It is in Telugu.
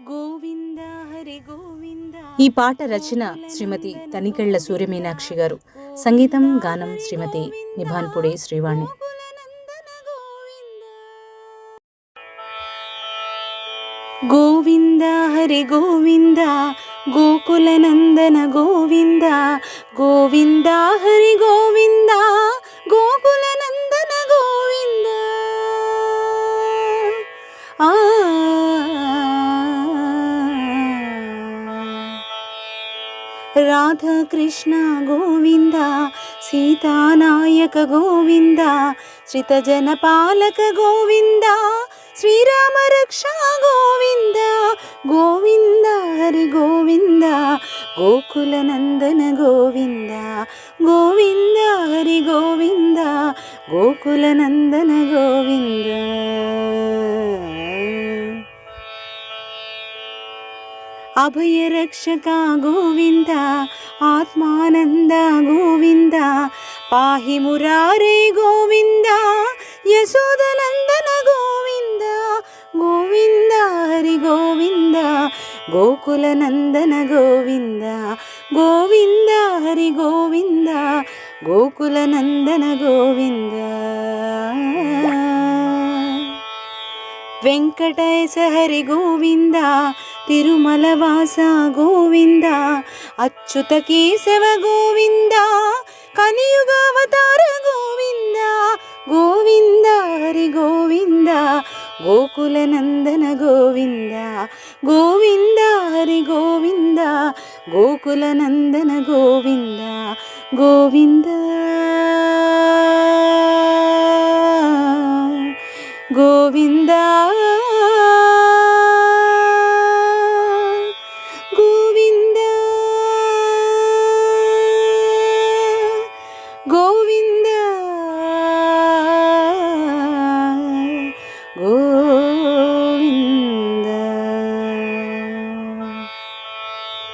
గోవింద హరి గోవింద. ఈ పాట రచన శ్రీమతి తనికెళ్ల సూర్యమీనాక్షి గారు. సంగీతం గానం శ్రీమతి నిభాన్పుడే శ్రీవాణి. గోవింద హరి గోవింద గోకుల నందన గోవింద. గోవింద హరి గోవింద గోకుల నందన గోవింద. రాధా కృష్ణ గోవింద సీతానాయక గోవింద. శ్రితజన పాలక గోవింద శ్రీరామ రక్ష గోవింద. గోవింద హరి గోవింద గోకుల నందన గోవింద. గోవింద హరి గోవింద గోకుల నందన గోవింద. అభయ రక్షక గోవింద ఆత్మానంద గోవింద. పాహి మురారే గోవింద యశోదనందన గోవింద. గోవింద హరి గోవింద గోకుల నందన గోవింద. గోవింద హరి గోవింద గోకుల నందన గోవింద. వెంకటేశ హరి గోవింద తిరుమల వాస గోవింద. అచ్యుత కేశవ గోవింద కలియుగ అవతార గోవింద. గోవింద హరి గోవింద గోకుల నందన గోవింద. గోవింద హరి గోవింద గోకుల నందన గోవింద. గోవింద గోవింద గోవింద గోవింద.